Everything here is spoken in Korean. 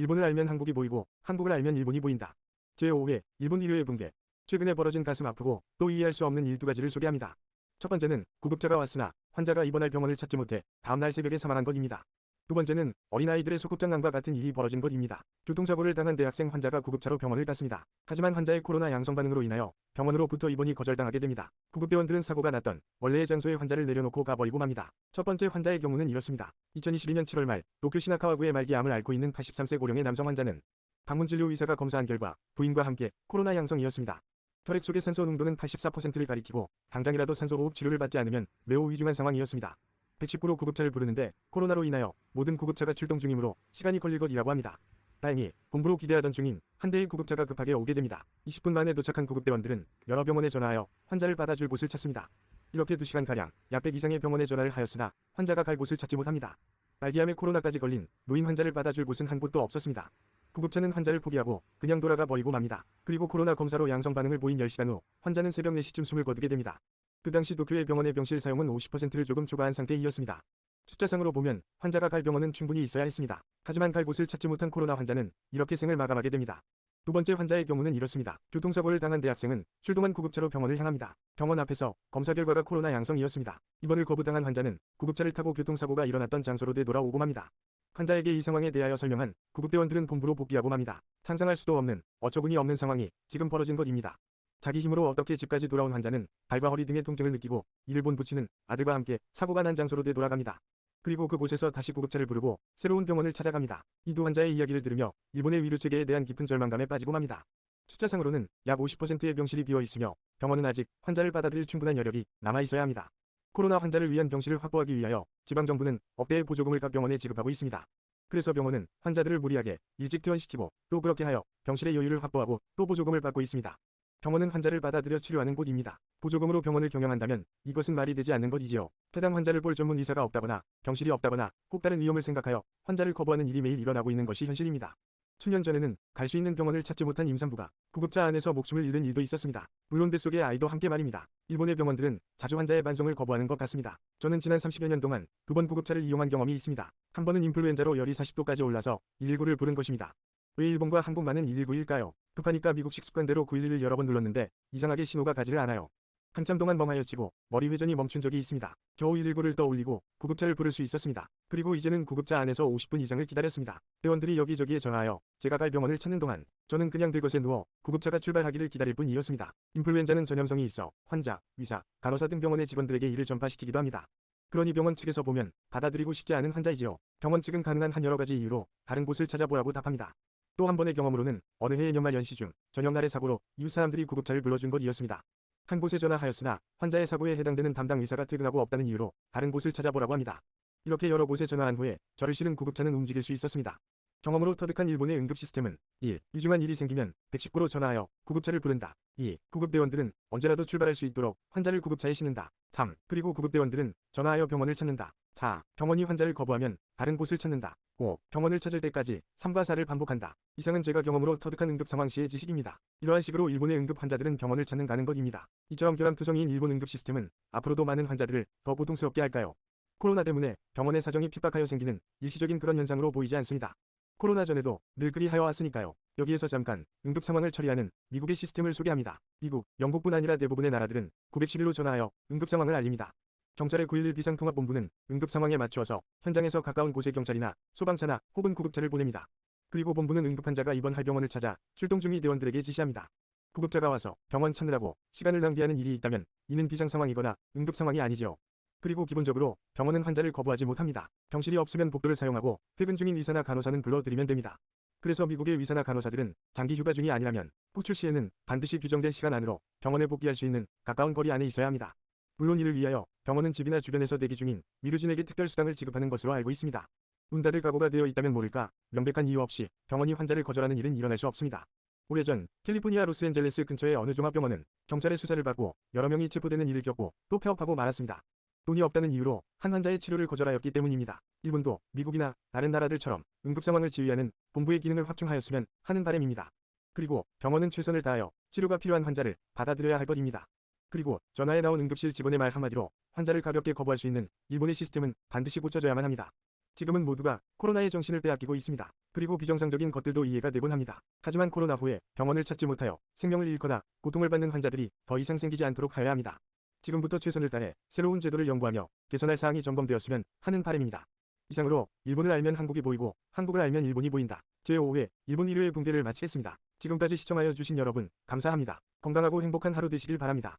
일본을 알면 한국이 보이고 한국을 알면 일본이 보인다. 제5회 일본 의료의 붕괴. 최근에 벌어진 가슴 아프고 또 이해할 수 없는 일 두 가지를 소개합니다. 첫 번째는 구급차가 왔으나 환자가 입원할 병원을 찾지 못해 다음날 새벽에 사망한 것입니다. 두 번째는 어린아이들의 소꿉장난과 같은 일이 벌어진 것입니다. 교통사고를 당한 대학생 환자가 구급차로 병원을 갔습니다. 하지만 환자의 코로나 양성 반응으로 인하여 병원으로부터 입원이 거절당하게 됩니다. 구급대원들은 사고가 났던 원래의 장소에 환자를 내려놓고 가버리고 맙니다. 첫 번째 환자의 경우는 이렇습니다. 2022년 7월 말 도쿄 시나카와구의 말기암을 앓고 있는 83세 고령의 남성 환자는 방문진료 의사가 검사한 결과 부인과 함께 코로나 양성이었습니다. 혈액 속의 산소 농도는 84%를 가리키고 당장이라도 산소호흡 치료를 받지 않으면 매우 위중한 상황이었습니다. 119로 구급차를 부르는데 코로나로 인하여 모든 구급차가 출동 중이므로 시간이 걸릴 것이라고 합니다. 다행히 본부로 기대하던 중인 한 대의 구급차가 급하게 오게 됩니다. 20분 만에 도착한 구급대원들은 여러 병원에 전화하여 환자를 받아줄 곳을 찾습니다. 이렇게 2시간가량 약 100 이상의 병원에 전화를 하였으나 환자가 갈 곳을 찾지 못합니다. 말기암에 코로나까지 걸린 노인 환자를 받아줄 곳은 한 곳도 없었습니다. 구급차는 환자를 포기하고 그냥 돌아가 버리고 맙니다. 그리고 코로나 검사로 양성 반응을 보인 10시간 후 환자는 새벽 4시쯤 숨을 거두게 됩니다. 그 당시 도쿄의 병원의 병실 사용은 50%를 조금 초과한 상태이었습니다. 숫자상으로 보면 환자가 갈 병원은 충분히 있어야 했습니다. 하지만 갈 곳을 찾지 못한 코로나 환자는 이렇게 생을 마감하게 됩니다. 두 번째 환자의 경우는 이렇습니다. 교통사고를 당한 대학생은 출동한 구급차로 병원을 향합니다. 병원 앞에서 검사 결과가 코로나 양성이었습니다. 입원을 거부당한 환자는 구급차를 타고 교통사고가 일어났던 장소로 되돌아오고 맙니다. 환자에게 이 상황에 대하여 설명한 구급대원들은 본부로 복귀하고 맙니다. 상상할 수도 없는 어처구니 없는 상황이 지금 벌어진 것입니다. 자기 힘으로 어떻게 집까지 돌아온 환자는 발과 허리 등의 통증을 느끼고 이를 본 부친은 아들과 함께 사고가 난 장소로 되돌아갑니다. 그리고 그곳에서 다시 구급차를 부르고 새로운 병원을 찾아갑니다. 이 두 환자의 이야기를 들으며 일본의 의료체계에 대한 깊은 절망감에 빠지고 맙니다. 숫자상으로는 약 50%의 병실이 비어 있으며 병원은 아직 환자를 받아들일 충분한 여력이 남아 있어야 합니다. 코로나 환자를 위한 병실을 확보하기 위하여 지방정부는 억대의 보조금을 각 병원에 지급하고 있습니다. 그래서 병원은 환자들을 무리하게 일찍 퇴원시키고 또 그렇게 하여 병실의 여유를 확보하고 또 보조금을 받고 있습니다. 병원은 환자를 받아들여 치료하는 곳입니다. 보조금으로 병원을 경영한다면 이것은 말이 되지 않는 것이지요. 해당 환자를 볼 전문 의사가 없다거나 병실이 없다거나 혹 다른 위험을 생각하여 환자를 거부하는 일이 매일 일어나고 있는 것이 현실입니다. 수년 전에는 갈 수 있는 병원을 찾지 못한 임산부가 구급차 안에서 목숨을 잃은 일도 있었습니다. 물론 뱃속의 아이도 함께 말입니다. 일본의 병원들은 자주 환자의 반송을 거부하는 것 같습니다. 저는 지난 30여 년 동안 2번 구급차를 이용한 경험이 있습니다. 한 번은 인플루엔자로 열이 40도까지 올라서 119를 부른 것입니다. 왜 일본과 한국만은 119일까요? 급하니까 미국식 습관대로 911을 여러 번 눌렀는데 이상하게 신호가 가지를 않아요. 한참 동안 멍하여 치고 머리 회전이 멈춘 적이 있습니다. 겨우 119를 떠올리고 구급차를 부를 수 있었습니다. 그리고 이제는 구급차 안에서 50분 이상을 기다렸습니다. 대원들이 여기저기에 전화하여 제가 갈 병원을 찾는 동안 저는 그냥 들것에 누워 구급차가 출발하기를 기다릴 뿐이었습니다. 인플루엔자는 전염성이 있어 환자, 의사, 간호사 등 병원의 직원들에게 이를 전파시키기도 합니다. 그러니 병원 측에서 보면 받아들이고 싶지 않은 환자이지요. 병원 측은 가능한 한 여러 가지 이유로 다른 곳을 찾아보라고 답합니다. 또 한 번의 경험으로는 어느 해의 연말 연시 중 저녁날의 사고로 이웃 사람들이 구급차를 불러준 것이었습니다. 한 곳에 전화하였으나 환자의 사고에 해당되는 담당 의사가 퇴근하고 없다는 이유로 다른 곳을 찾아보라고 합니다. 이렇게 여러 곳에 전화한 후에 저를 실은 구급차는 움직일 수 있었습니다. 경험으로 터득한 일본의 응급 시스템은 1. 위중한 일이 생기면 119로 전화하여 구급차를 부른다. 2. 구급대원들은 언제라도 출발할 수 있도록 환자를 구급차에 싣는다. 3. 그리고 구급대원들은 전화하여 병원을 찾는다. 4. 병원이 환자를 거부하면 다른 곳을 찾는다. 5. 병원을 찾을 때까지 3과 4를 반복한다. 이상은 제가 경험으로 터득한 응급 상황 시의 지식입니다. 이러한 식으로 일본의 응급 환자들은 병원을 찾는 가는 것입니다. 이처럼 결함투성이인 일본 응급 시스템은 앞으로도 많은 환자들을 더 고통스럽게 할까요? 코로나 때문에 병원의 사정이 핍박하여 생기는 일시적인 그런 현상으로 보이지 않습니다. 코로나 전에도 늘 그리 하여 왔으니까요. 여기에서 잠깐 응급 상황을 처리하는 미국의 시스템을 소개합니다. 미국, 영국뿐 아니라 대부분의 나라들은 911로 전화하여 응급 상황을 알립니다. 경찰의 911 비상통합본부는 응급 상황에 맞추어서 현장에서 가까운 곳에 경찰이나 소방차나 혹은 구급차를 보냅니다. 그리고 본부는 응급 환자가 입원할 병원을 찾아 출동 중의 대원들에게 지시합니다. 구급차가 와서 병원 찾느라고 시간을 낭비하는 일이 있다면 이는 비상 상황이거나 응급 상황이 아니지요. 그리고 기본적으로 병원은 환자를 거부하지 못합니다. 병실이 없으면 복도를 사용하고 퇴근 중인 의사나 간호사는 불러들이면 됩니다. 그래서 미국의 의사나 간호사들은 장기 휴가 중이 아니라면 호출 시에는 반드시 규정된 시간 안으로 병원에 복귀할 수 있는 가까운 거리 안에 있어야 합니다. 물론 이를 위하여 병원은 집이나 주변에서 대기 중인 미루진에게 특별수당을 지급하는 것으로 알고 있습니다. 문 닫을 각오가 되어 있다면 모를까 명백한 이유 없이 병원이 환자를 거절하는 일은 일어날 수 없습니다. 오래전 캘리포니아 로스앤젤레스 근처의 어느 종합병원은 경찰의 수사를 받고 여러 명이 체포되는 일을 겪고 또 폐업하고 말았습니다. 돈이 없다는 이유로 한 환자의 치료를 거절하였기 때문입니다. 일본도 미국이나 다른 나라들처럼 응급 상황을 지휘하는 본부의 기능을 확충하였으면 하는 바람입니다. 그리고 병원은 최선을 다하여 치료가 필요한 환자를 받아들여야 할 것입니다. 그리고 전화에 나온 응급실 직원의 말 한마디로 환자를 가볍게 거부할 수 있는 일본의 시스템은 반드시 고쳐져야만 합니다. 지금은 모두가 코로나의 정신을 빼앗기고 있습니다. 그리고 비정상적인 것들도 이해가 되곤 합니다. 하지만 코로나 후에 병원을 찾지 못하여 생명을 잃거나 고통을 받는 환자들이 더 이상 생기지 않도록 하여야 합니다. 지금부터 최선을 다해 새로운 제도를 연구하며 개선할 사항이 점검되었으면 하는 바람입니다. 이상으로 일본을 알면 한국이 보이고 한국을 알면 일본이 보인다. 제5회 일본 1회 붕괴를 마치겠습니다. 지금까지 시청하여 주신 여러분 감사합니다. 건강하고 행복한 하루 되시길 바랍니다.